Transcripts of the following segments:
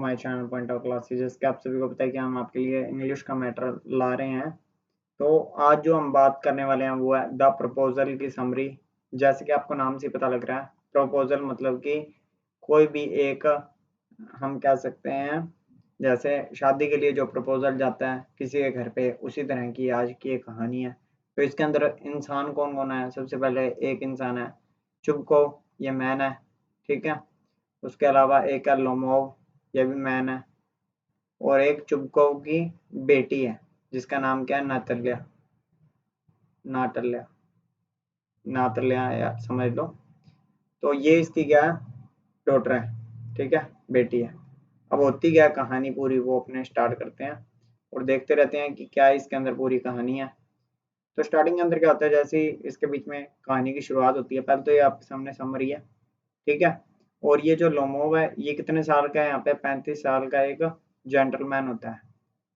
My channel point of classes. जैसे कि आप सभी को पता है कि हम आपके लिए इंग्लिश का मैटर ला रहे हैं। तो आज जो हम बात करने वाले हैं वो है द प्रपोजल की समरी। जैसे कि आपको नाम से पता लग रहा है, प्रपोजल मतलब कि कोई भी एक, हम कह सकते हैं जैसे शादी के लिए जो प्रपोजल जाता है किसी के घर पे, उसी तरह की आज की एक कहानी है। तो इसके अंदर इंसान कौन कौन है? सबसे पहले एक इंसान है चुबको, ये मैन है, ठीक है। उसके अलावा एक है लोमोव, ये भी मैन है। और एक चुबकोव की बेटी है जिसका नाम क्या है? नातल्या। नाटल्या, नातल्या या समझ लो। तो ये इसकी क्या है? डॉटर है, ठीक है, बेटी है। अब होती क्या कहानी पूरी, वो अपने स्टार्ट करते हैं और देखते रहते हैं कि क्या इसके अंदर पूरी कहानी है। तो स्टार्टिंग के अंदर क्या होता है, जैसे ही इसके बीच में कहानी की शुरुआत होती है, पहले तो ये आपके सामने समरी है, ठीक है। और ये जो लोमोव है ये कितने साल का है? यहाँ पे 35 साल का एक जेंटलमैन होता है,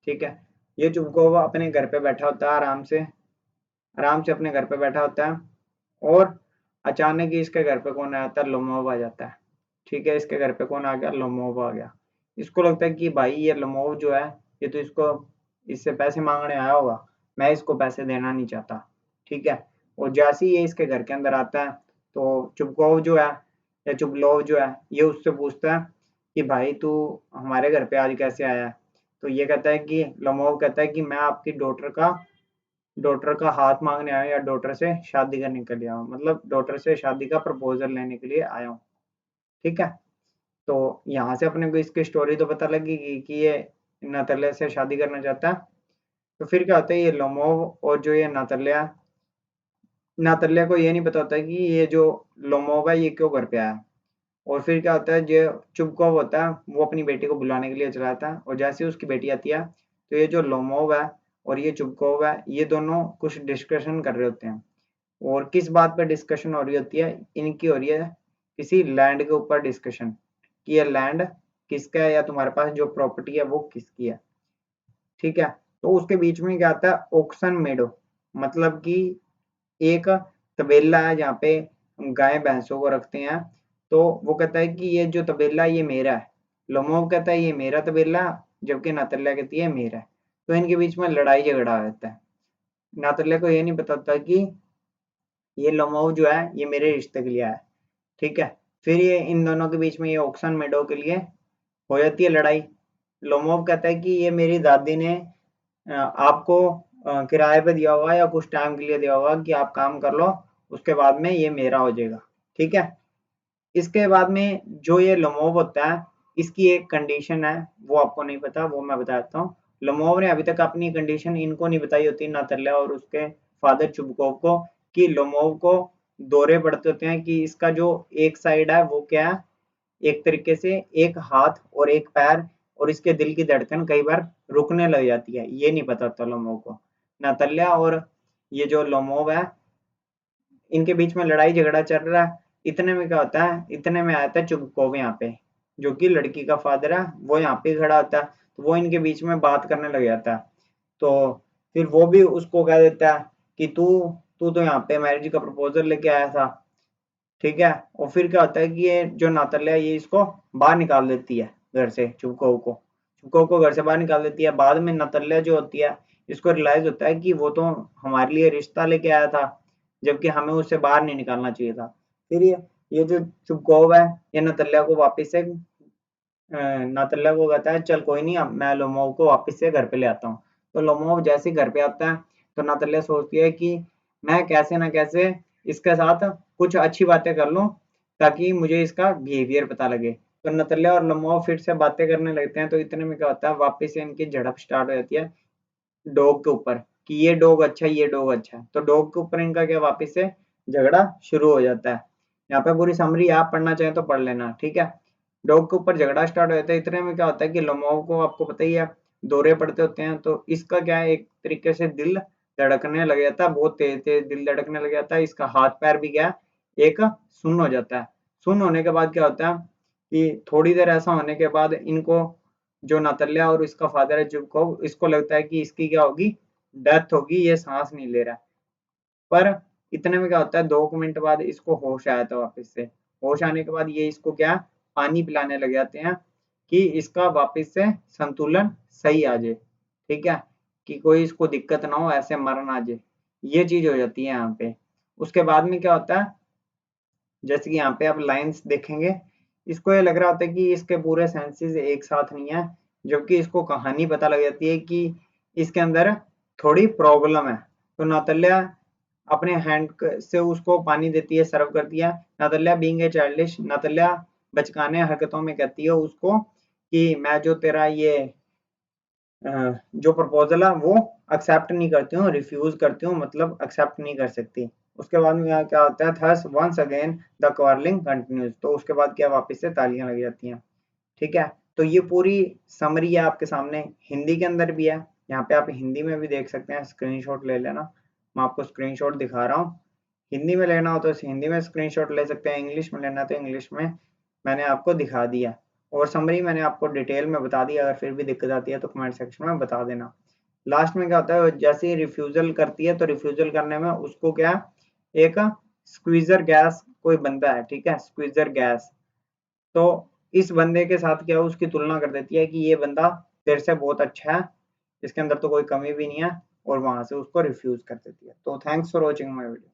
ठीक है। ये चुपकोवा अपने घर पे बैठा होता है, आराम से अपने घर पे बैठा होता है। और अचानक ही इसके घर पे कौन आ जाता है? लोमोव आ जाता है, ठीक है। इसके घर पे कौन आ गया? लोमोव आ गया। इसको लगता है कि भाई ये लोमोव जो है, ये तो इससे पैसे मांगने आया होगा, मैं इसको पैसे देना नहीं चाहता, ठीक है। और जैसे ही ये इसके घर के अंदर आता है तो चुपकोव जो है या चुपलोव जो है, ये उससे पूछता है कि भाई तू हमारे घर पे आज कैसे आया है? तो ये कहता है कि लोमोव कहता है कि मैं आपकी डॉटर का हाथ मांगने आया हूँ या डॉटर से शादी करने के लिए आया हूँ, मतलब डॉटर से शादी का प्रपोजल लेने के लिए आया हूँ, ठीक है। तो यहाँ से अपने को इसकी स्टोरी तो पता लगेगी कि ये नतल्या से शादी करना चाहता है। तो फिर क्या होता है, ये लोमोव और जो ये नातल्या को ये नहीं पता होता कि ये जो लोमोव है ये क्यों घर पे आया। और फिर क्या होता है, जो चुपकोव होता है वो अपनी बेटी को बुलाने के लिए चला जाता है। और जैसे ही उसकी बेटी आती है तो ये जो लोमोव है और ये चुपकोव है, ये दोनों कुछ डिस्कशन कर रहे होते हैं। और किस बात पे डिस्कशन हो रही होती है? इनकी हो रही है किसी लैंड के ऊपर डिस्कशन, कि ये लैंड किसका है या तुम्हारे पास जो प्रॉपर्टी है वो किसकी है, ठीक है। तो उसके बीच में क्या आता है? ऑक्शन मेडो, मतलब कि एक तबेला है जहाँ पे गाय भैंसों को रखते हैं। तो वो कहता है कि ये जो तबेला ये मेरा है। लोमोव कहता है ये मेरा तबेला, जबकि नातल्या कहती है मेरा है। तो इनके बीच में लड़ाई झगड़ा होता है। नातल्या को ये नहीं पता था कि ये लोमोव जो है ये मेरे रिश्ते के लिए आया है, ठीक है। फिर ये इन दोनों के बीच में ये ऑक्शन मेडो के लिए हो जाती है लड़ाई। लोमोव कहता है कि ये मेरी दादी ने आपको किराए पे दिया होगा या कुछ टाइम के लिए दिया होगा कि आप काम कर लो, उसके बाद में ये मेरा हो जाएगा, ठीक है। इसके बाद में जो ये लोमोव होता है, इसकी एक कंडीशन है, वो आपको नहीं पता, वो मैं बता देता हूँ। लोमोव ने अभी तक अपनी कंडीशन इनको नहीं बताई होती, नातल्या और उसके फादर चुबकोव को, कि लोमोव को दौरे पड़ते होते हैं कि इसका जो एक साइड है वो क्या है, एक तरीके से एक हाथ और एक पैर, और इसके दिल की धड़कन कई बार रुकने लग जाती है, ये नहीं पता होता लोमोव को। नातल्या और ये जो लोमोव है, इनके बीच में लड़ाई झगड़ा चल रहा है। इतने में क्या होता है, इतने में आता है चुबकोव यहाँ पे, जो कि लड़की का फादर है, वो यहाँ पे खड़ा होता है। तो वो इनके बीच में बात करने लग जाता है। तो फिर वो भी उसको कह देता है कि तू तू तो यहाँ पे मैरिज का प्रपोजल लेके आया था, ठीक है। और फिर क्या होता है कि ये जो नातल्या है ये इसको बाहर निकाल देती है घर से, चुबकोव को घर से बाहर निकाल देती है। बाद में नातल्या जो होती है, इसको रियलाइज होता है कि वो तो हमारे लिए रिश्ता लेके आया था, जबकि हमें उससे बाहर नहीं निकालना चाहिए था। फिर ये जो चुबकोव है, ये नातल्या को वापस से नातल्या को कहता है चल कोई नहीं, अब मैं लोमोव को वापस से घर पे ले आता हूँ। तो लोमोव जैसे ही घर पे आता है तो नातल्या सोचती है कि मैं कैसे ना कैसे इसके साथ कुछ अच्छी बातें कर लूं, ताकि मुझे इसका बिहेवियर पता लगे। तो नतल्या और लोमोव फिर से बातें करने लगते हैं। तो इतने में क्या होता है, वापस से इनकी झड़प स्टार्ट हो जाती है डॉग के ऊपर, कि ये डॉग अच्छा है, ये डॉग अच्छा है। तो डॉग के ऊपर इनका क्या वापस से झगड़ा शुरू हो जाता है। यहाँ पे पूरी समरी आप पढ़ना चाहें तो पढ़ लेना, ठीक है। डॉग के ऊपर झगड़ा स्टार्ट हो जाता है। इतने में क्या होता है कि लोमोव को आपको पता ही है दौरे पड़ते होते हैं, तो इसका क्या है, एक तरीके से दिल धड़कने लग जाता है, बहुत तेज तेज दिल धड़कने लग जाता है। इसका हाथ पैर भी क्या है, एक सुन्न हो जाता है। सुन्न होने के बाद क्या होता है कि थोड़ी देर ऐसा होने के बाद इनको, जो नातल्या और इसका फादर है जुबकोव, इसको लगता है कि इसकी क्या होगी, डेथ होगी, ये सांस नहीं ले रहा है। पर इतने में क्या होता है, 2 मिनट बाद इसको होश आया था वापस से। होश आने के बाद ये इसको क्या, पानी पिलाने लग जाते हैं। कि इसका वापस से संतुलन सही आ जाए, ठीक है, कि कोई इसको दिक्कत ना हो, ऐसे मर ना जाए, ये चीज हो जाती है यहाँ पे। उसके बाद में क्या होता है, जैसे कि यहाँ पे आप लाइंस देखेंगे, इसको ये लग रहा होता है कि इसके पूरे सेंसेस एक साथ नहीं है, जबकि इसको कहानी पता लग जाती है कि इसके अंदर थोड़ी प्रॉब्लम है। तो नौतल्या अपने हैंड से उसको पानी देती है, सर्व करती है। नौतल्या बीइंग ए चाइल्डिश, नौतल्या बचकाने हरकतों में कहती है उसको कि मैं जो तेरा ये जो प्रपोजल है वो एक्सेप्ट नहीं करती हूँ, रिफ्यूज करती हूँ, मतलब एक्सेप्ट नहीं कर सकती। उसके बाद में यहाँ क्या होता है, thus once again the quarrelling continues, तो उसके बाद क्या वापस से तालियां लग जाती हैं, ठीक है। तो ये पूरी समरी है आपके सामने, हिंदी के अंदर भी है, यहाँ पे आप हिंदी में भी देख सकते हैं, स्क्रीनशॉट ले लेना, मैं आपको स्क्रीनशॉट दिखा रहा हूँ। हिंदी में लेना हो तो हिंदी में स्क्रीनशॉट ले सकते हैं, इंग्लिश में लेना तो इंग्लिश में मैंने आपको दिखा दिया, और समरी मैंने आपको डिटेल में बता दिया। अगर फिर भी दिक्कत आती है तो कमेंट सेक्शन में बता देना। लास्ट में क्या होता है, जैसे ही रिफ्यूजल करती है तो रिफ्यूजल करने में उसको क्या, एक स्क्वीजर गैस कोई बंदा है, ठीक है, स्क्वीजर गैस, तो इस बंदे के साथ क्या उसकी तुलना कर देती है कि ये बंदा तेरे से बहुत अच्छा है, इसके अंदर तो कोई कमी भी नहीं है, और वहां से उसको रिफ्यूज कर देती है। तो thanks for watching my video.